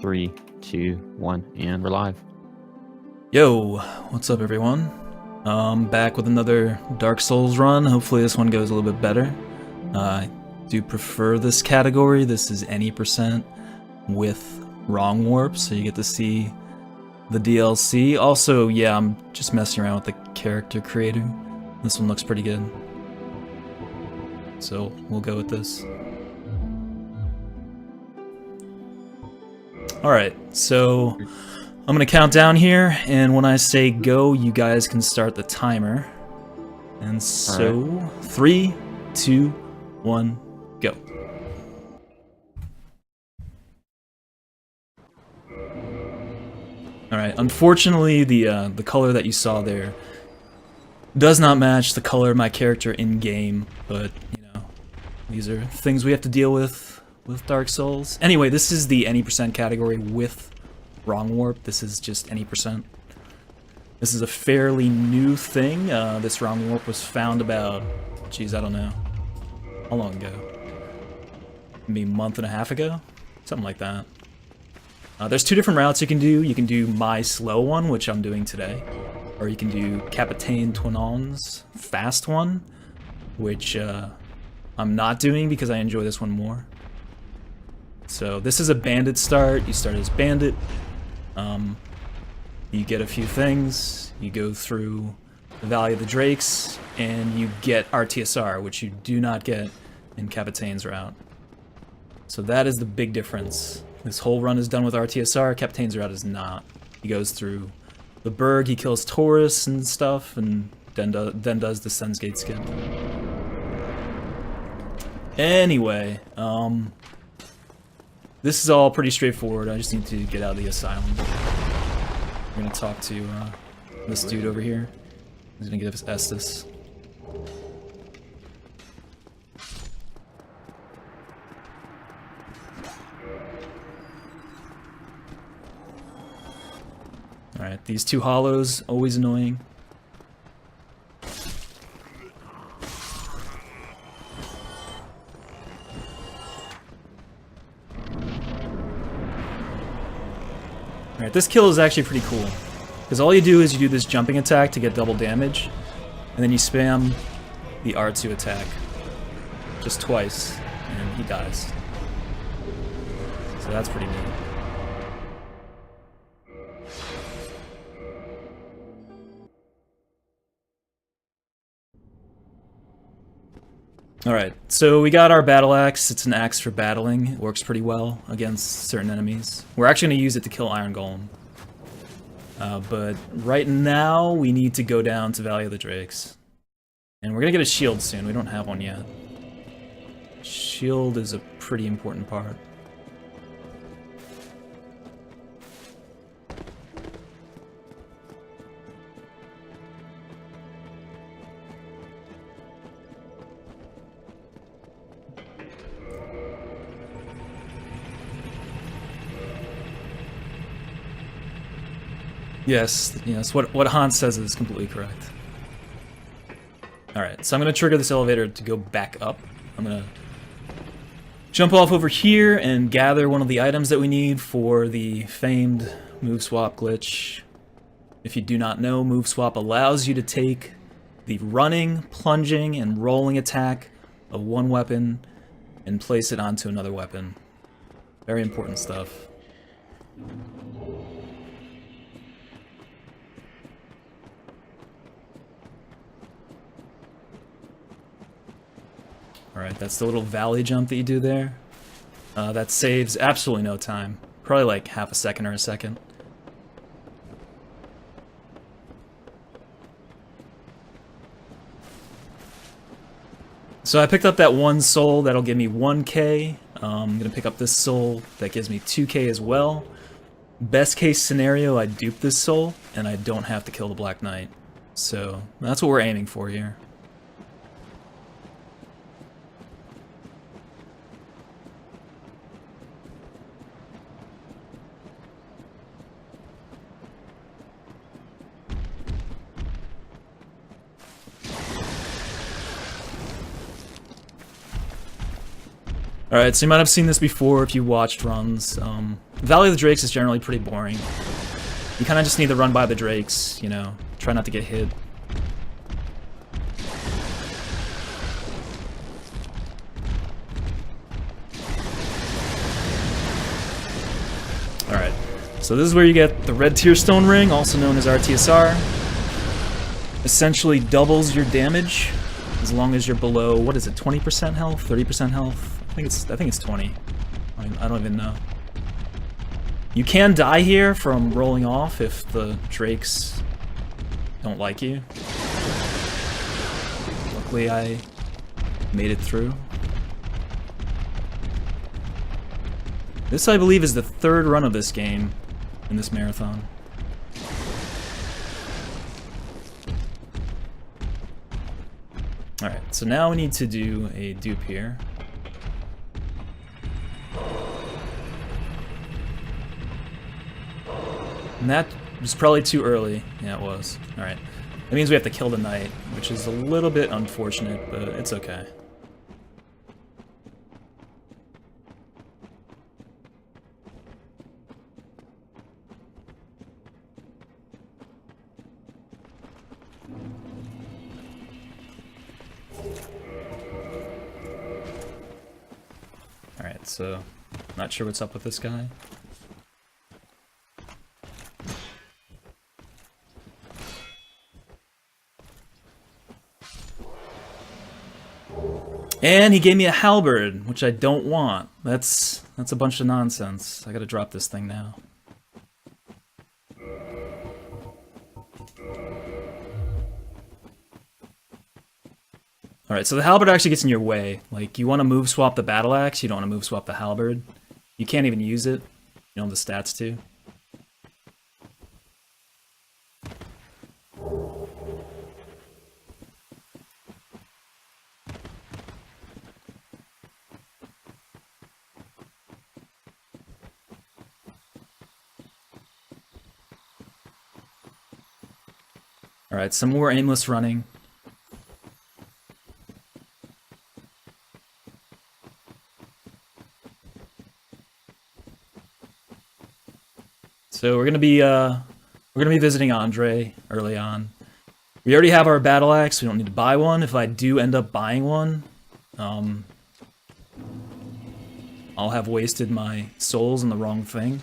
3, 2, 1, and we're live. Yo, what's up everyone? Back with another Dark Souls run. Hopefully this one goes a little bit better. I do prefer this category. This is any percent with wrong warp, so you get to see the DLC. Also, yeah, I'm just messing around with the character creator. This one looks pretty good. So we'll go with this. Alright, so I'm gonna count down here, and when I say go, you guys can start the timer. And so, right. 3, 2, 1, go. Alright, unfortunately the color that you saw there does not match the color of my character in-game, but, you know, these are things we have to deal with Dark Souls. Anyway, this is the any percent category with wrong warp. This is just any percent. This is a fairly new thing. This wrong warp was found about, geez, I don't know, how long ago? Maybe a month and a half ago? Something like that. There's two different routes you can do. You can do my slow one, which I'm doing today, or you can do Capitaine Toinon's fast one, which I'm not doing because I enjoy this one more. So this is a bandit start. You start as bandit. You get a few things. You go through the Valley of the Drakes, and you get RTSR, which you do not get in Capitaine's route. So that is the big difference. This whole run is done with RTSR. Capitaine's route is not. He goes through the Burg, he kills tourists and stuff, and then does the Sun's Gate skip. Anyway, this is all pretty straightforward. I just need to get out of the asylum. We're gonna talk to this dude over here. He's gonna give us Estus. Alright, these two hollows, always annoying. Alright, this kill is actually pretty cool. Because all you do is you do this jumping attack to get double damage, and then you spam the R2 attack. Just twice, and he dies. So that's pretty neat. Alright, so we got our battle axe. It's an axe for battling. It works pretty well against certain enemies. We're actually going to use it to kill Iron Golem. But right now, we need to go down to Valley of the Drakes. And we're going to get a shield soon. We don't have one yet. Shield is a pretty important part. Yes, what Hans says is completely correct. Alright, so I'm going to trigger this elevator to go back up. I'm going to jump off over here and gather one of the items that we need for the famed move swap glitch. If you do not know, move swap allows you to take the running, plunging, and rolling attack of one weapon and place it onto another weapon. Very important stuff. Alright, that's the little valley jump that you do there. That saves absolutely no time. Probably like half a second or a second. So I picked up that one soul that'll give me 1k. I'm gonna pick up this soul that gives me 2k as well. Best case scenario, I dupe this soul and I don't have to kill the Black Knight. So that's what we're aiming for here. Alright, so you might have seen this before if you watched runs. Valley of the Drakes is generally pretty boring. You kind of just need to run by the drakes, you know, try not to get hit. Alright, so this is where you get the red tear stone ring, also known as RTSR. Essentially doubles your damage as long as you're below, what is it, 20% health, 30% health? I think it's 20. I don't even know. You can die here from rolling off if the drakes don't like you. Luckily I made it through. This, I believe, is the third run of this game in this marathon. Alright, so now we need to do a dupe here. And that was probably too early. Yeah, it was. Alright. That means we have to kill the knight, which is a little bit unfortunate, but it's okay. Alright, so not sure what's up with this guy. And he gave me a halberd, which I don't want. That's a bunch of nonsense. I gotta drop this thing now. Alright, so the halberd actually gets in your way. Like, you want to move swap the battle axe, you don't want to move swap the halberd. You can't even use it. You don't have the stats to. Alright, some more aimless running. So we're gonna be visiting Andre early on. We already have our battle axe. We don't need to buy one. If I do end up buying one, I'll have wasted my souls on the wrong thing.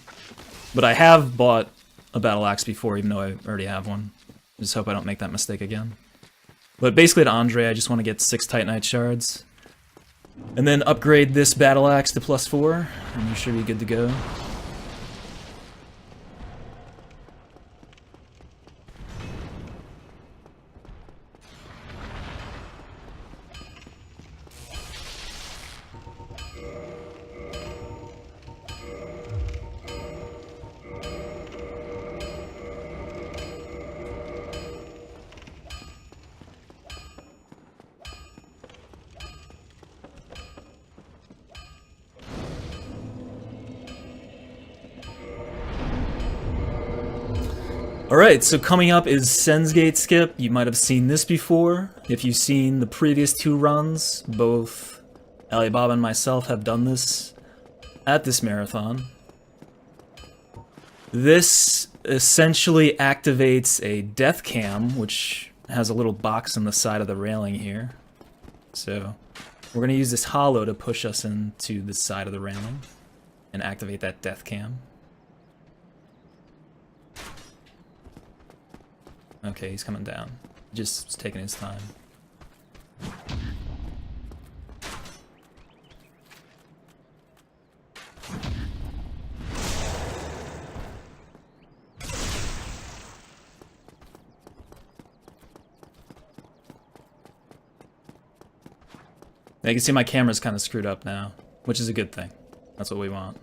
But I have bought a battle axe before, even though I already have one. Just hope I don't make that mistake again. But basically, to Andre, I just want to get 6 Titanite shards, and then upgrade this battle axe to +4, and you should be good to go. Alright, so coming up is Sen's Gate skip. You might have seen this before. If you've seen the previous 2 runs, both Alibaba and myself have done this at this marathon. This essentially activates a death cam, which has a little box on the side of the railing here. So we're going to use this hollow to push us into the side of the railing and activate that death cam. Okay, he's coming down. Just taking his time. You can see my camera's kind of screwed up now, which is a good thing. That's what we want.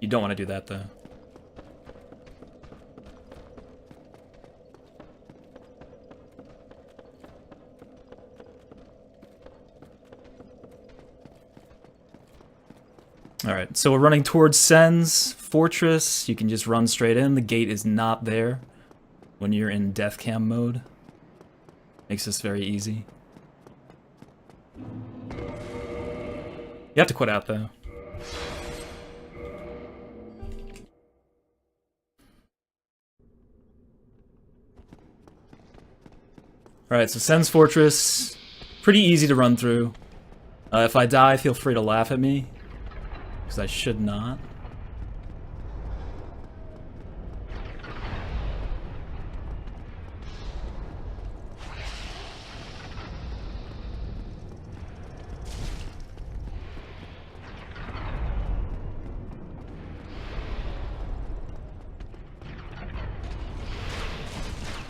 You don't want to do that, though. Alright, so we're running towards Sen's fortress. You can just run straight in. The gate is not there when you're in death cam mode. Makes this very easy. You have to quit out, though. Alright, so Sen's Fortress, pretty easy to run through. If I die, feel free to laugh at me, because I should not.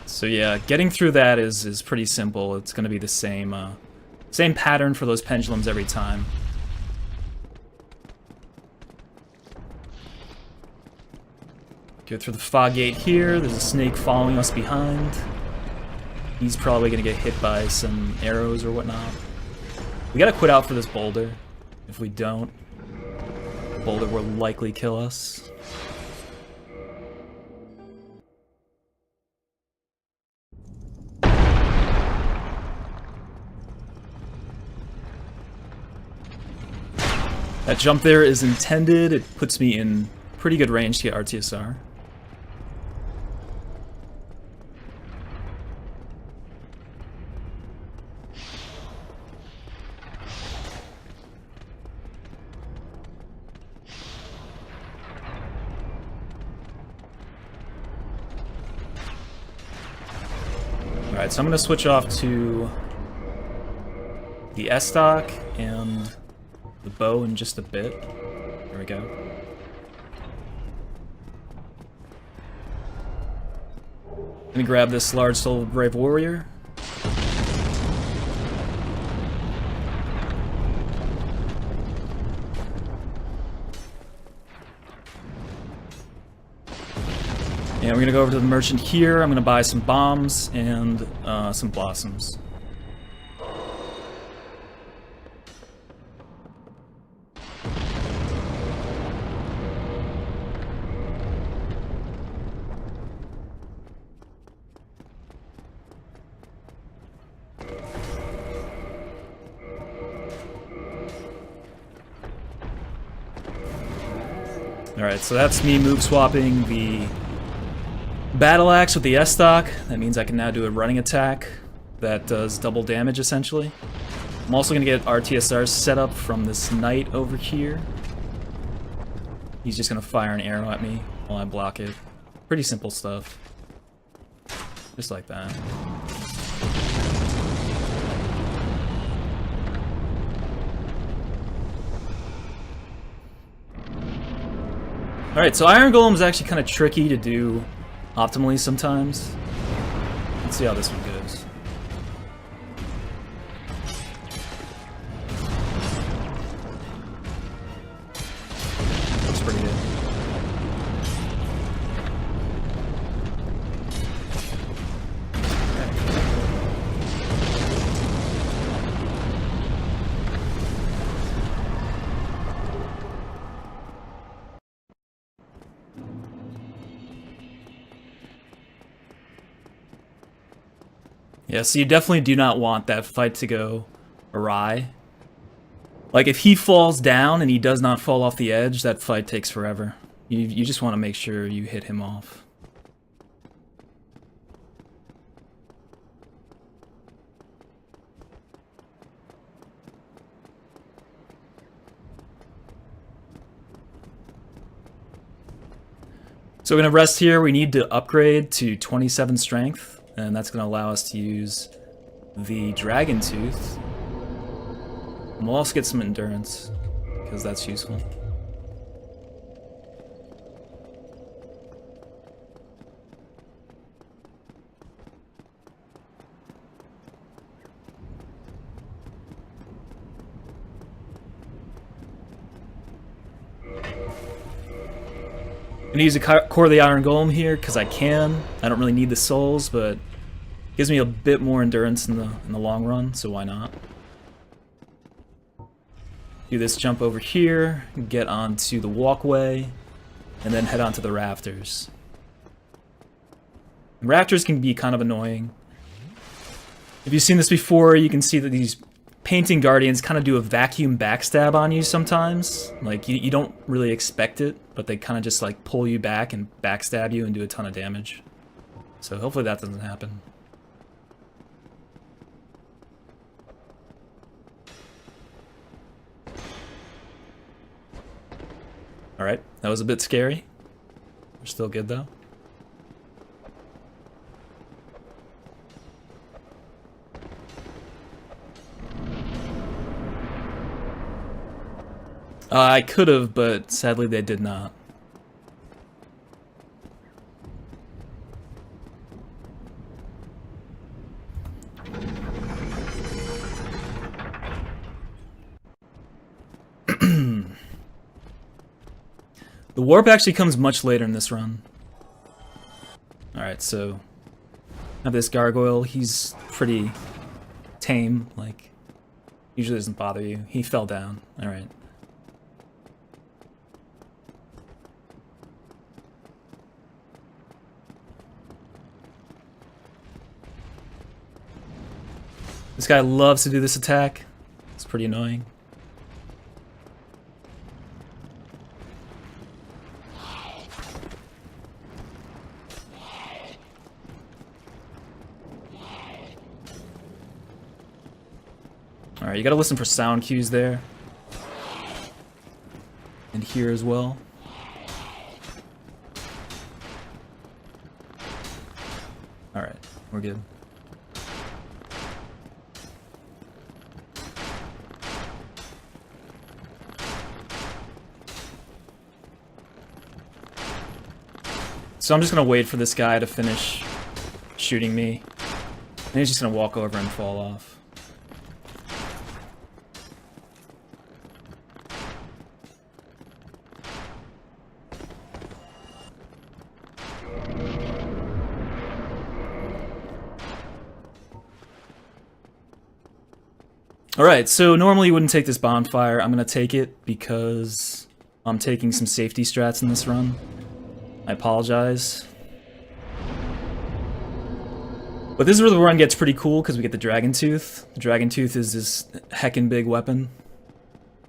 So yeah, getting through that is pretty simple. It's going to be the same same pattern for those pendulums every time. Go through the fog gate here. There's a snake following us behind. He's probably going to get hit by some arrows or whatnot. We got to quit out for this boulder. If we don't, the boulder will likely kill us. That jump there is intended. It puts me in pretty good range to get RTSR. Alright, so I'm going to switch off to the S-Stock and the bow in just a bit. There we go. Let me grab this large soul brave warrior. And we're gonna go over to the merchant here. I'm gonna buy some bombs and some blossoms. Alright, so that's me move swapping the battle axe with the S-Stock. That means I can now do a running attack that does double damage, essentially. I'm also going to get RTSR set up from this knight over here. He's just going to fire an arrow at me while I block it. Pretty simple stuff. Just like that. Alright, so Iron Golem is actually kind of tricky to do optimally sometimes. Let's see how this one goes. Looks pretty good. Yeah, so you definitely do not want that fight to go awry. Like, if he falls down and he does not fall off the edge, that fight takes forever. You just want to make sure you hit him off. So we're going to rest here. We need to upgrade to 27 strength. And that's going to allow us to use the Dragon Tooth. And we'll also get some endurance, because that's useful. I'm going to use a Core of the Iron Golem here, because I can. I don't really need the souls, but it gives me a bit more endurance in the long run, so why not? Do this jump over here, get onto the walkway, and then head onto the rafters. Rafters can be kind of annoying. If you've seen this before, you can see that these Painting Guardians kind of do a vacuum backstab on you sometimes. Like, you don't really expect it, but they kind of just, like, pull you back and backstab you and do a ton of damage. So hopefully that doesn't happen. Alright, that was a bit scary. We're still good, though. I could have, but sadly they did not. The warp actually comes much later in this run. Alright, so I have this gargoyle. He's pretty tame, like, usually doesn't bother you. He fell down. Alright. This guy loves to do this attack. It's pretty annoying. Alright, you gotta listen for sound cues there. And here as well. Alright, we're good. So I'm just gonna wait for this guy to finish shooting me. And he's just gonna walk over and fall off. Alright, so normally you wouldn't take this bonfire. I'm gonna take it because I'm taking some safety strats in this run. I apologize. But this is where the run gets pretty cool because we get the Dragon Tooth. The Dragon Tooth is this heckin' big weapon.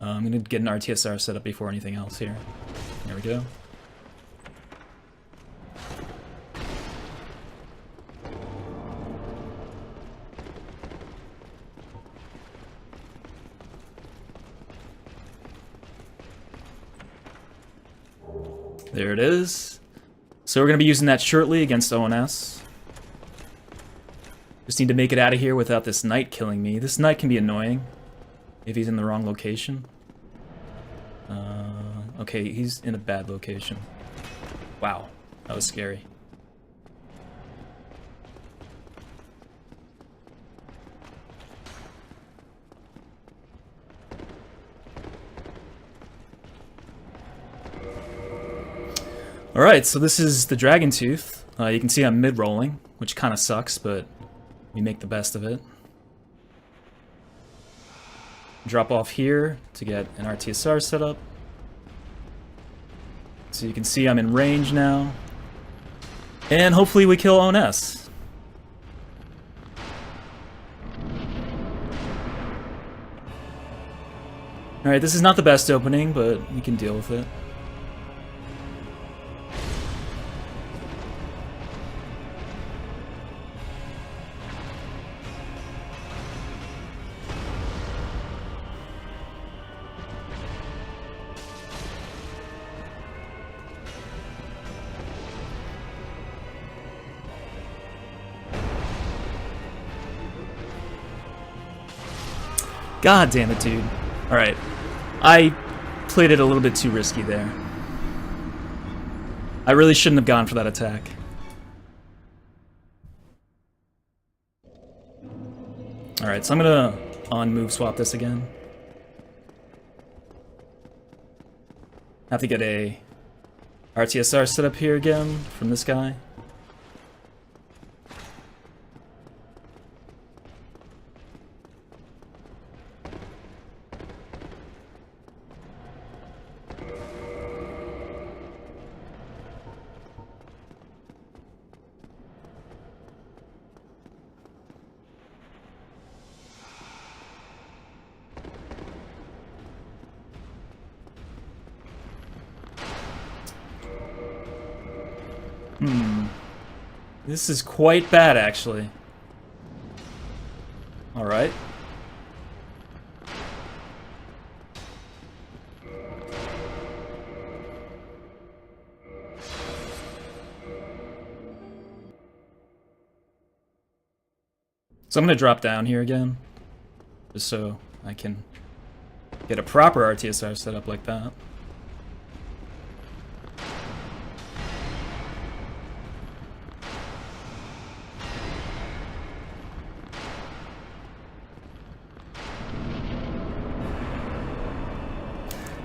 I'm gonna get an RTSR set up before anything else here. There we go. There it is. So we're going to be using that shortly against ONS. Just need to make it out of here without this knight killing me. This knight can be annoying if he's in the wrong location. Okay, he's in a bad location. Wow, that was scary. Alright, so this is the Dragon Tooth. You can see I'm mid-rolling, which kind of sucks, but we make the best of it. Drop off here to get an RTSR set up. So you can see I'm in range now. And hopefully we kill ONS. Alright, this is not the best opening, but we can deal with it. God damn it, dude. Alright. I played it a little bit too risky there. I really shouldn't have gone for that attack. Alright, so I'm gonna on-move swap this again. Have to get a RTSR set up here again from this guy. This is quite bad, actually. Alright. So I'm gonna drop down here again, just so I can get a proper RTSR set up like that.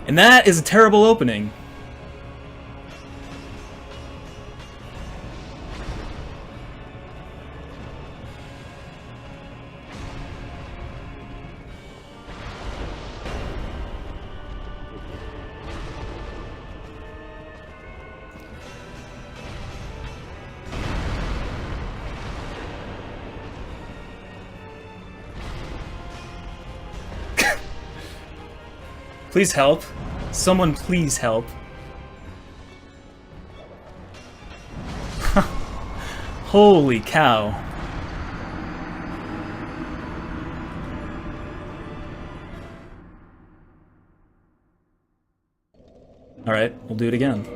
And that is a terrible opening. Please help. Someone please help. Holy cow. Alright, we'll do it again.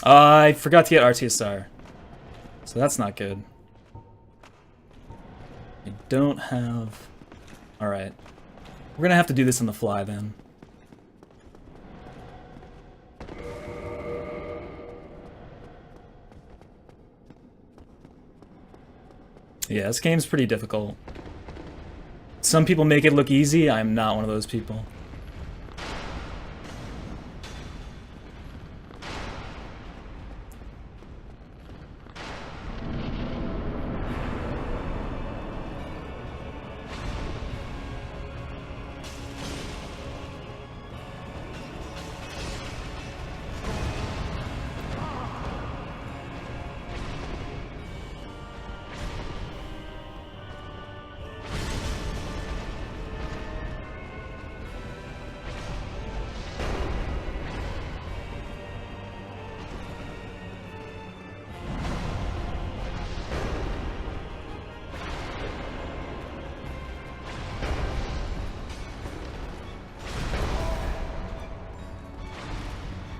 I forgot to get RTSR, so that's not good. I don't have... Alright. We're gonna have to do this on the fly then. Yeah, this game's pretty difficult. Some people make it look easy, I'm not one of those people.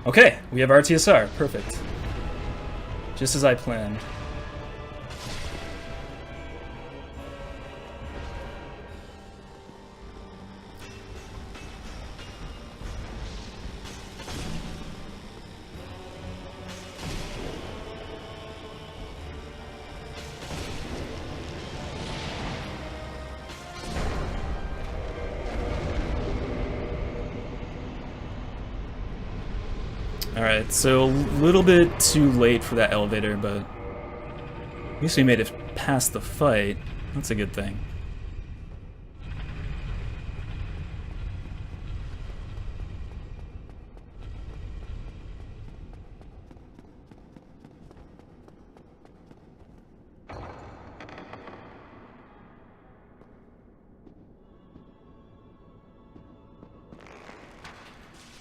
Okay, we have RTSR. Perfect. Just as I planned. Alright, so a little bit too late for that elevator, but at least we made it past the fight. That's a good thing.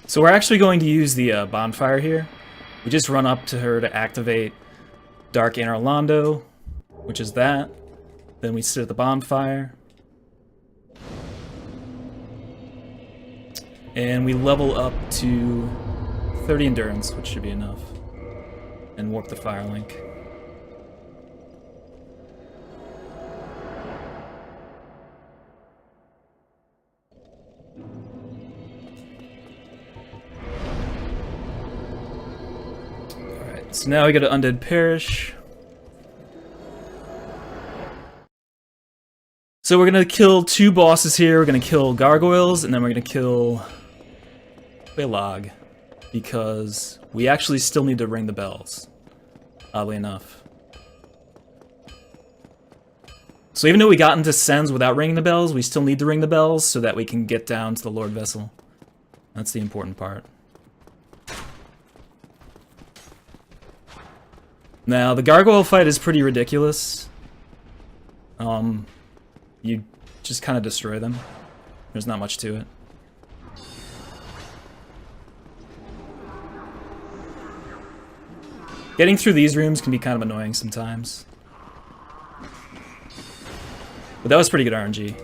So we're actually going to use the bonfire here. We just run up to her to activate Dark Inner Londo, which is that. Then we sit at the bonfire. And we level up to 30 endurance, which should be enough. And warp the fire link. So now we go to Undead Parish. So we're gonna kill two bosses here. We're gonna kill gargoyles, and then we're gonna kill Belag, because we actually still need to ring the bells, oddly enough. So even though we got into Sens without ringing the bells, we still need to ring the bells so that we can get down to the Lord Vessel. That's the important part. Now, the gargoyle fight is pretty ridiculous. You just kind of destroy them. There's not much to it. Getting through these rooms can be kind of annoying sometimes. But that was pretty good RNG.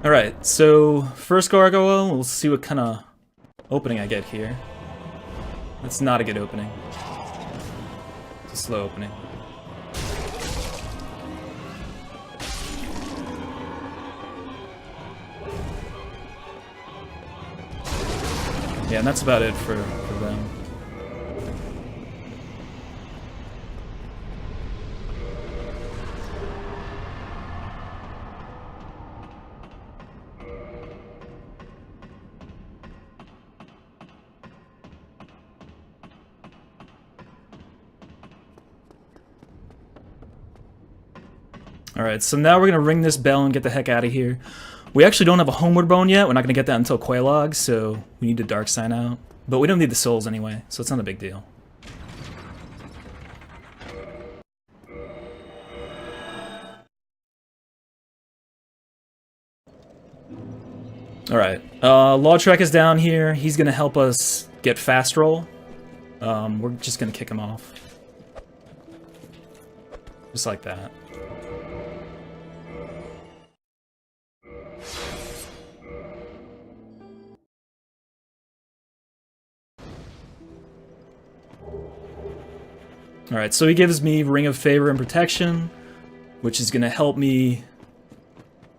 Alright, so first gargoyle, we'll see what kind of opening I get here. That's not a good opening. It's a slow opening. Yeah, and that's about it for them. Alright, so now we're going to ring this bell and get the heck out of here. We actually don't have a homeward bone yet. We're not going to get that until Quelaag, so we need to dark sign out. But we don't need the souls anyway, so it's not a big deal. Alright, Lawtrek is down here. He's going to help us get fast roll. We're just going to kick him off. Just like that. Alright, so he gives me Ring of Favor and Protection, which is going to help me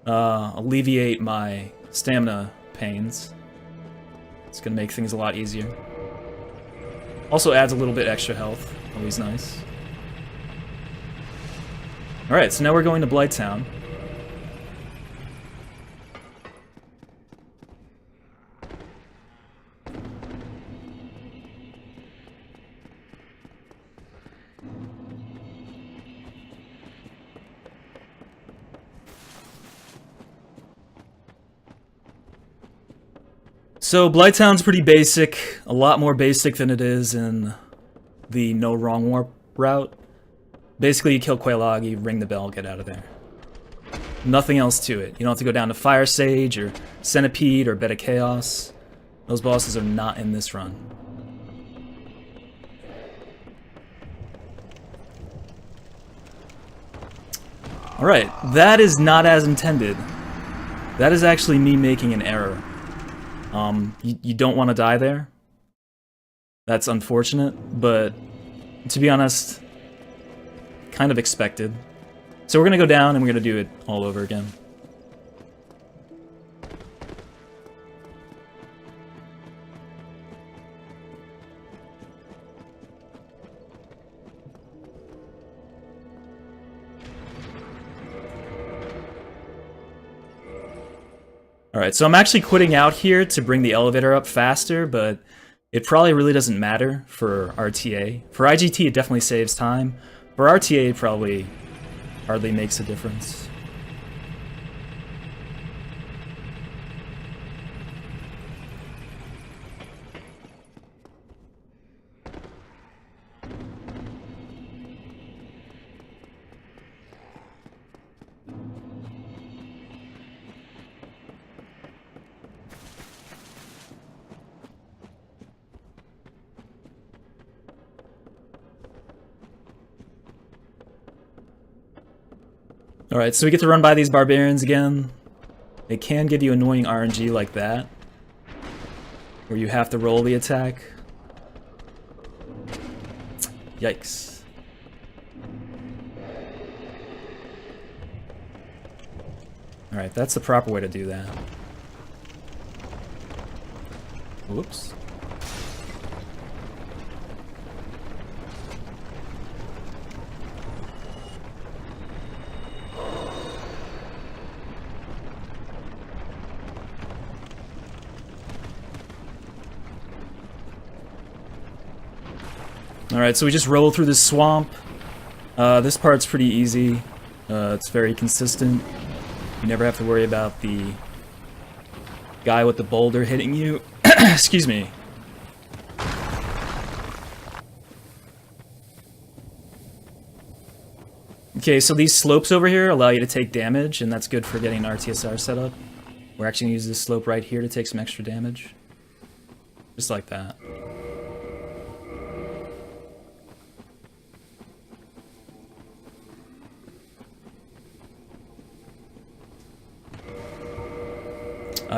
alleviate my stamina pains. It's going to make things a lot easier. Also adds a little bit extra health, always nice. Alright, so now we're going to Blighttown. So Blighttown's pretty basic, a lot more basic than it is in the No Wrong Warp route. Basically, you kill Quelaag, you ring the bell, get out of there. Nothing else to it. You don't have to go down to Fire Sage or Centipede or Beta Chaos. Those bosses are not in this run. Alright, that is not as intended. That is actually me making an error. You don't want to die there. That's unfortunate, but to be honest, kind of expected. So we're gonna go down and we're gonna do it all over again. Alright, so I'm actually quitting out here to bring the elevator up faster, but it probably really doesn't matter for RTA. For IGT, it definitely saves time. For RTA, it probably hardly makes a difference. Alright, so we get to run by these barbarians again. They can give you annoying RNG like that, where you have to roll the attack. Yikes. Alright, that's the proper way to do that. Whoops. Alright, so we just roll through this swamp. This part's pretty easy. It's very consistent. You never have to worry about the guy with the boulder hitting you. Excuse me. Okay, so these slopes over here allow you to take damage, and that's good for getting an RTSR set up. We're actually going to use this slope right here to take some extra damage. Just like that.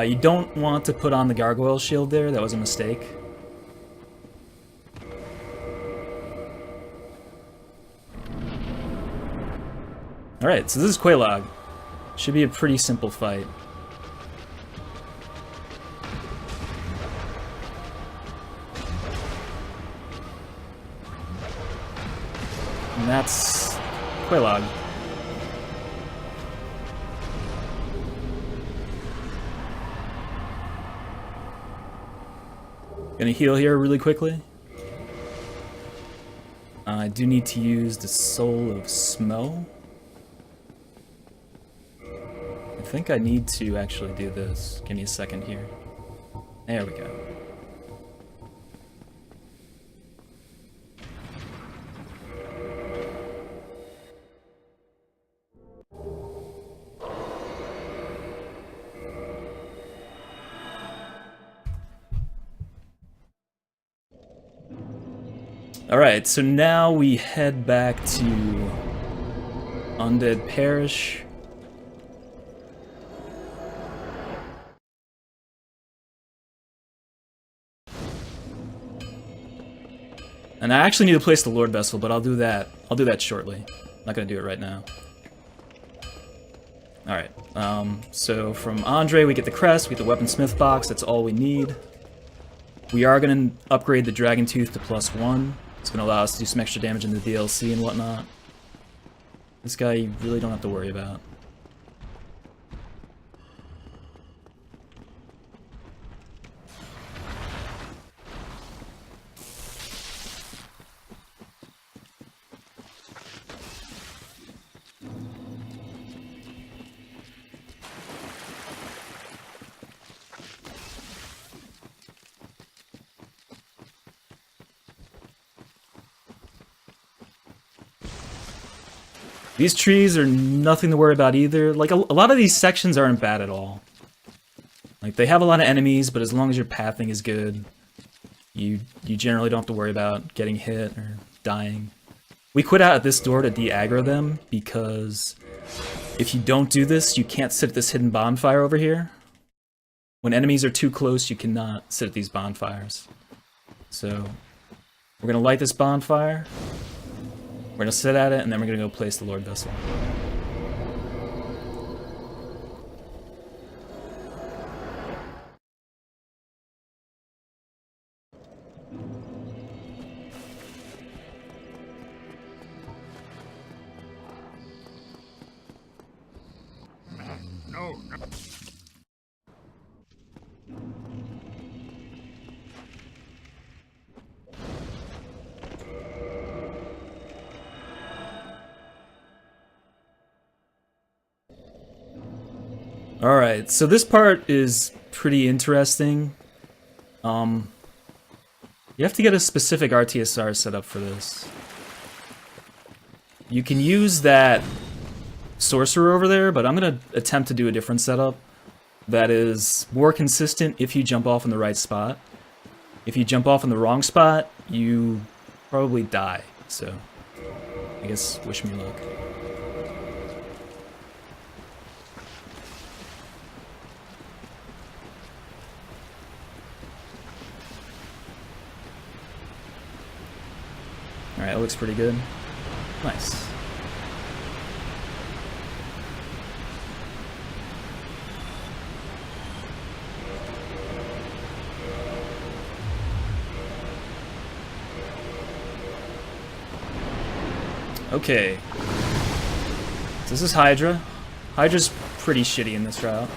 You don't want to put on the gargoyle shield there, that was a mistake. Alright, so this is Quelaag. Should be a pretty simple fight. And that's Quelaag. Gonna heal here really quickly. I do need to use the Soul of Smo. I think I need to actually do this. Give me a second here. There we go. Alright, so now we head back to Undead Parish. And I actually need to place the Lord Vessel, but I'll do that. I'll do that shortly. I'm not gonna do it right now. Alright, so from Andre we get the crest, we get the Weaponsmith box, that's all we need. We are gonna upgrade the Dragon Tooth to +1. It's gonna allow us to do some extra damage in the DLC and whatnot. This guy you really don't have to worry about. These trees are nothing to worry about either. Like, a lot of these sections aren't bad at all. Like, they have a lot of enemies, but as long as your pathing is good, you generally don't have to worry about getting hit or dying. We quit out at this door to de-aggro them, because if you don't do this, you can't sit at this hidden bonfire over here. When enemies are too close, you cannot sit at these bonfires. So, we're gonna light this bonfire. We're gonna sit at it, and then we're gonna go place the Lord Vessel. No. Alright, so this part is pretty interesting. You have to get a specific RTSR set up for this. You can use that sorcerer over there, but I'm going to attempt to do a different setup that is more consistent if you jump off in the right spot. If you jump off in the wrong spot, you probably die. So, I guess wish me luck. Alright, that looks pretty good. Nice. Okay. So this is Hydra. Hydra's pretty shitty in this route.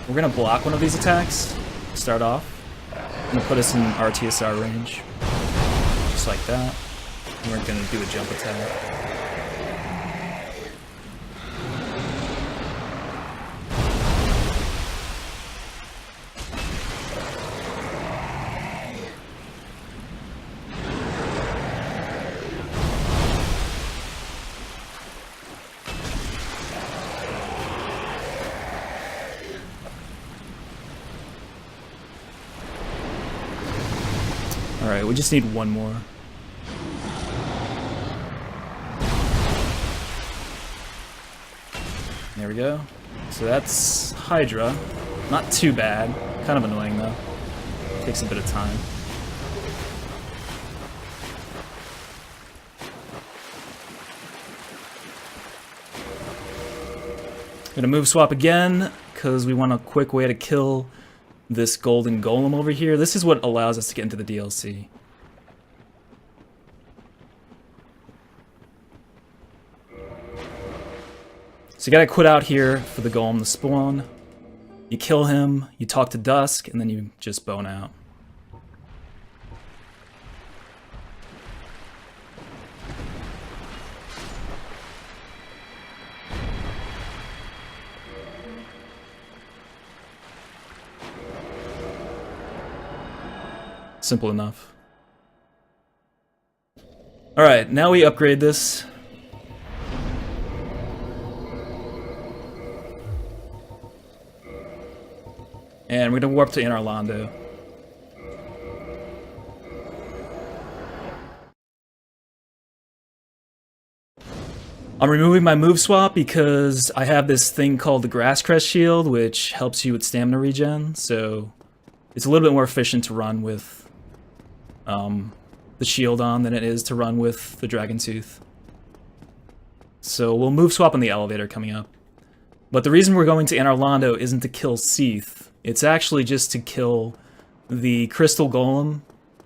We're gonna block one of these attacks to start off. Gonna put us in RTSR range. Just just like that. And we're gonna do a jump attack. Alright, we just need one more. There we go. So that's Hydra. Not too bad. Kind of annoying though. Takes a bit of time. Gonna move swap again, because we want a quick way to kill this golden golem over here. This is what allows us to get into the DLC. So you gotta quit out here for the golem to spawn. You kill him, you talk to Dusk, and then you just bone out. Simple enough. Alright, now we upgrade this. And we're gonna warp to Inner Londo. I'm removing my move swap because I have this thing called the Grass Crest Shield, which helps you with stamina regen, so it's a little bit more efficient to run with the shield on than it is to run with the Dragon Tooth. So we'll move swap on the elevator coming up. But the reason we're going to Inner Londo isn't to kill Seath. It's actually just to kill the crystal golem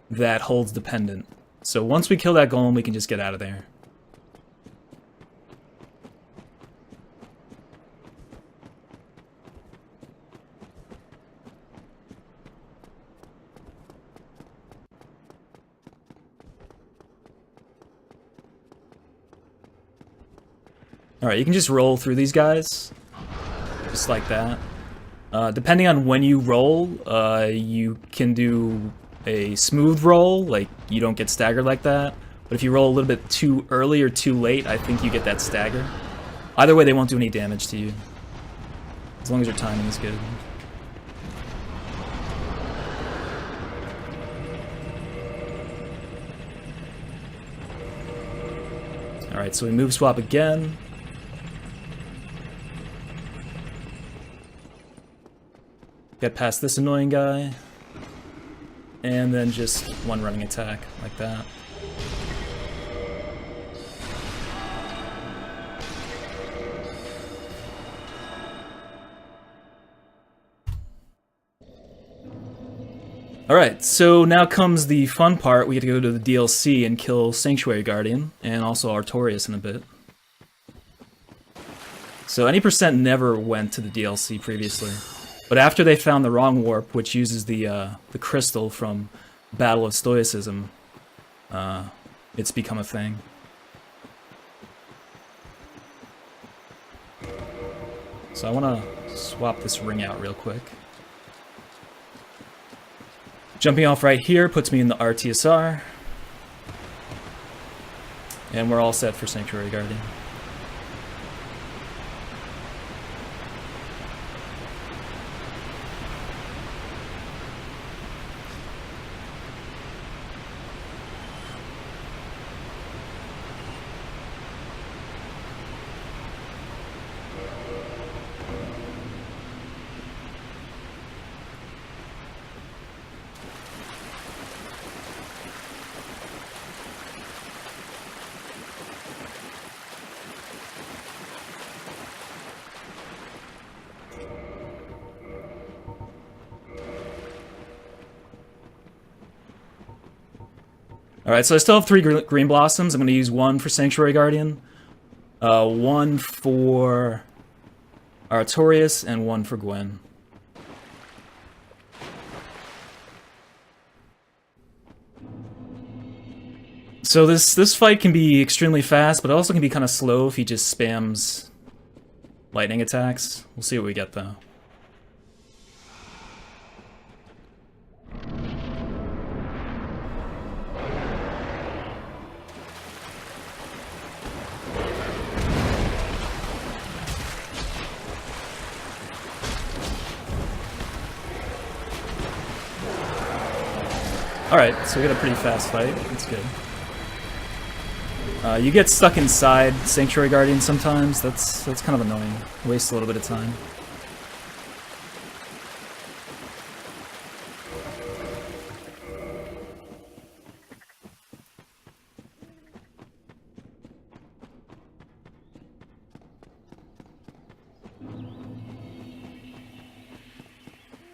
that holds the pendant. So once we kill that golem, we can just get out of there. Alright, you can just roll through these guys, just like that. Depending on when you roll, you can do a smooth roll, like you don't get staggered like that. But if you roll a little bit too early or too late, I think you get that stagger. Either way, they won't do any damage to you, as long as your timing is good. Alright, so we move swap again. Get past this annoying guy, and then just one running attack, like that. Alright, so now comes the fun part. We get to go to the DLC and kill Sanctuary Guardian, and also Artorias in a bit. So any percent never went to the DLC previously. But after they found the wrong warp, which uses the crystal from Battle of Stoicism, it's become a thing. So I want to swap this ring out real quick. Jumping off right here puts me in the RTSR. And we're all set for Sanctuary Guardian. Alright, so I still have 3 green blossoms. I'm going to use 1 for Sanctuary Guardian, 1 for Artorias, and 1 for Gwen. So this fight can be extremely fast, but it also can be kind of slow if he just spams lightning attacks. We'll see what we get though. Alright, so we got a pretty fast fight. That's good. You get stuck inside Sanctuary Guardian sometimes. That's kind of annoying. Wastes a little bit of time.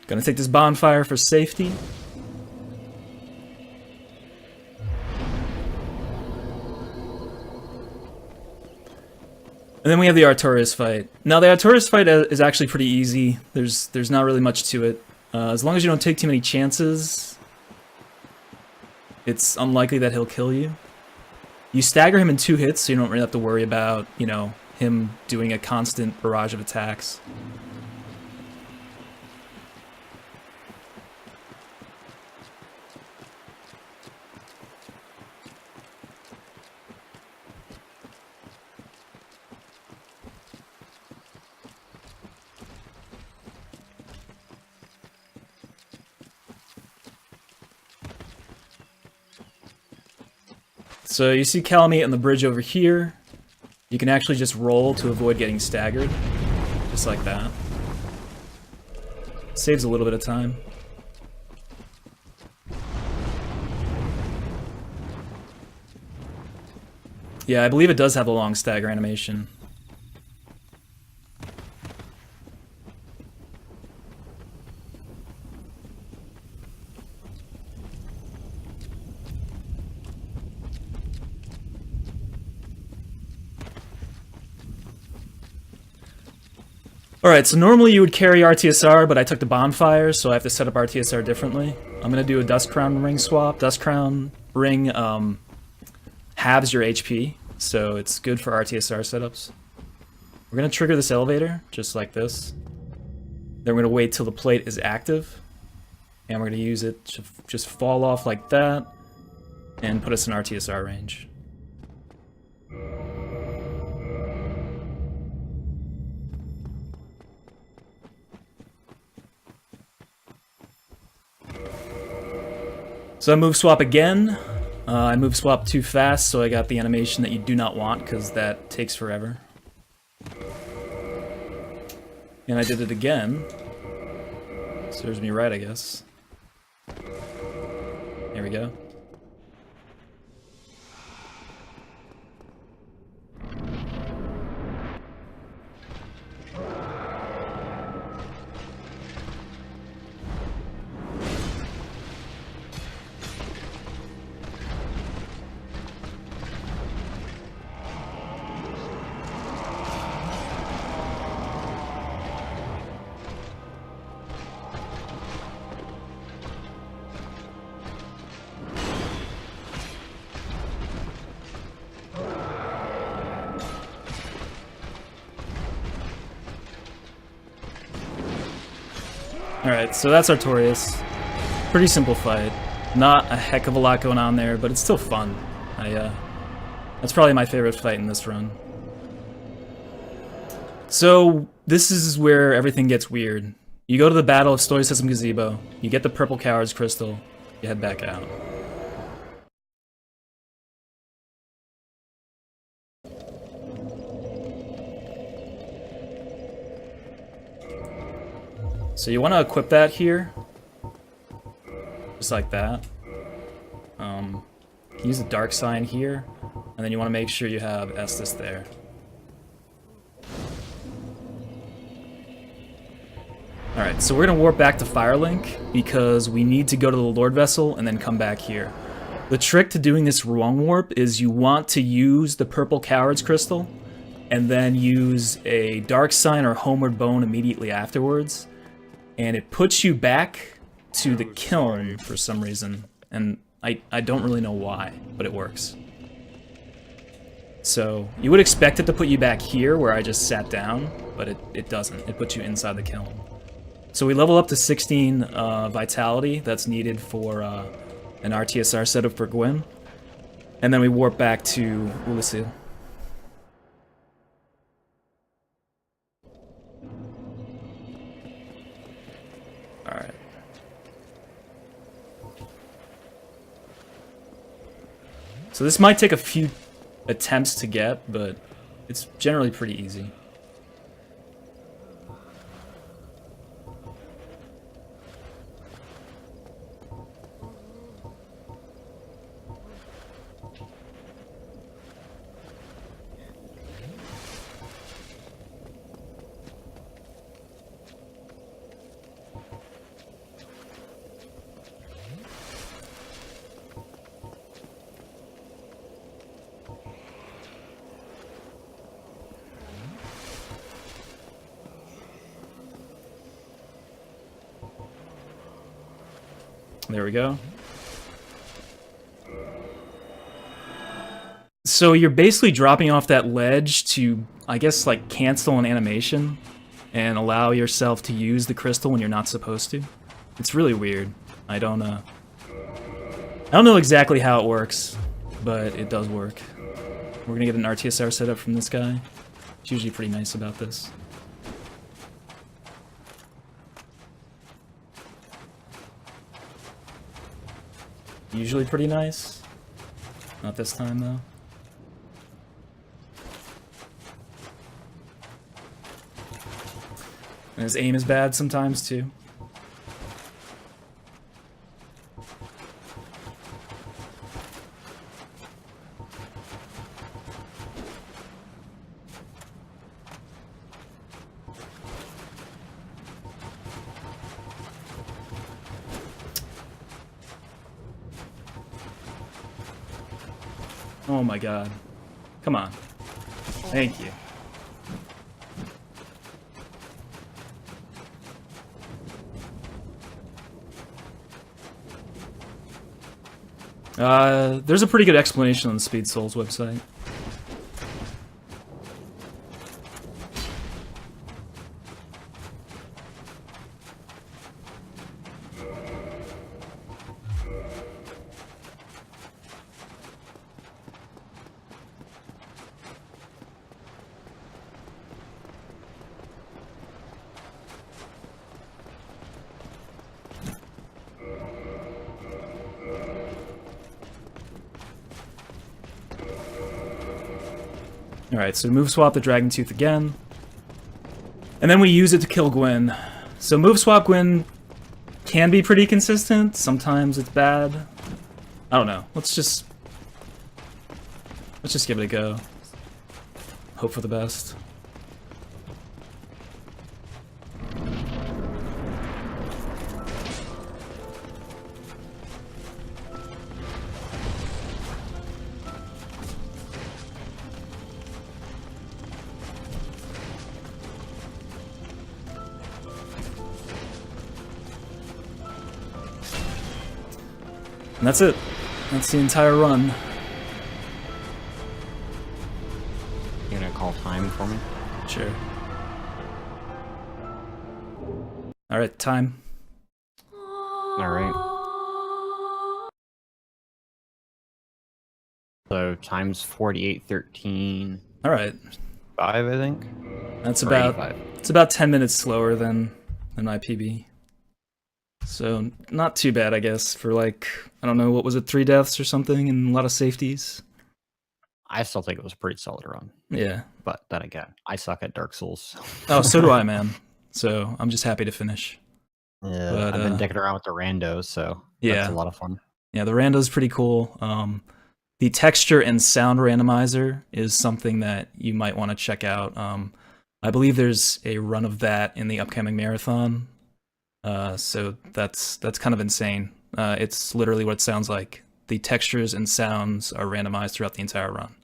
Gonna take this bonfire for safety. And then we have the Artorias fight. Now the Artorias fight is actually pretty easy. There's not really much to it. As long as you don't take too many chances, it's unlikely that he'll kill you. You stagger him in 2 hits, so you don't really have to worry about, you know, him doing a constant barrage of attacks. So you see Calamite on the bridge over here. You can actually just roll to avoid getting staggered. Just like that. Saves a little bit of time. Yeah, I believe it does have a long stagger animation. Alright, so normally you would carry RTSR, but I took the bonfire, so I have to set up RTSR differently. I'm gonna do a Dust Crown Ring swap. Dust Crown Ring halves your HP, so it's good for RTSR setups. We're gonna trigger this elevator, just like this. Then we're gonna wait till the plate is active, and we're gonna use it to just fall off like that, and put us in RTSR range. So I move swap again. I move swap too fast, so I got the animation that you do not want, because that takes forever. And I did it again. Serves me right, I guess. There we go. Alright, so that's Artorias. Pretty simple fight. Not a heck of a lot going on there, but it's still fun. That's probably my favorite fight in this run. So, this is where everything gets weird. You go to the Battle of Stoicism Gazebo, you get the Purple Coward's Crystal, you head back out. So you want to equip that here, just like that. Use the Dark Sign here, and then you want to make sure you have Estus there. Alright, so we're going to warp back to Firelink, because we need to go to the Lord Vessel and then come back here. The trick to doing this wrong warp is you want to use the Purple Coward's Crystal, and then use a Dark Sign or Homeward Bone immediately afterwards. And it puts you back to the kiln for some reason. And I don't really know why, but it works. So you would expect it to put you back here where I just sat down, but it doesn't. It puts you inside the kiln. So we level up to 16 vitality. That's needed for an RTSR setup for Gwyn. And then we warp back to Ulasil. Alright. So this might take a few attempts to get, but it's generally pretty easy. There we go. So you're basically dropping off that ledge to, I guess, like cancel an animation and allow yourself to use the crystal when you're not supposed to. It's really weird. I don't know exactly how it works, but it does work. We're gonna get an RTSR setup from this guy. He's usually pretty nice about this. Usually pretty nice. Not this time, though. And his aim is bad sometimes, too. Oh my god. Come on. Thank you. There's a pretty good explanation on the Speed Souls website. Alright, so move swap the Dragon Tooth again. And then we use it to kill Gwyn. So move swap Gwyn can be pretty consistent. Sometimes it's bad. I don't know. Let's just give it a go. Hope for the best. And that's it. That's the entire run. You gonna call time for me? Sure. Alright, time. Alright. So time's 48:13. Alright. 5, I think. That's Or about 85. it's about 10 minutes slower than my PB. So not too bad, I guess, for like, I don't know, what was it, 3 deaths or something and a lot of safeties. I still think it was a pretty solid run. Yeah. But then again, I suck at Dark Souls. Oh, so do I, man. So I'm just happy to finish. Yeah, But, I've been dicking around with the randos, so yeah. that's a lot of fun. Yeah, the rando's pretty cool. The texture and sound randomizer is something that you might want to check out. I believe there's a run of that in the upcoming marathon. So that's kind of insane. It's literally what it sounds like. The textures and sounds are randomized throughout the entire run.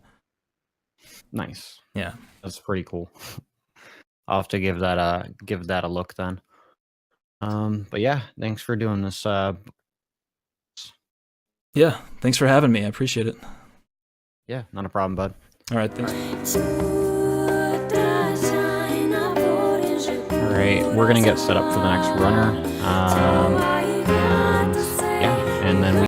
Nice. Yeah. That's pretty cool. I'll have to give that a look then. But yeah, thanks for doing this Yeah, thanks for having me. I appreciate it. Yeah, not a problem, bud. All right, thanks. All right, we're gonna get set up for the next runner.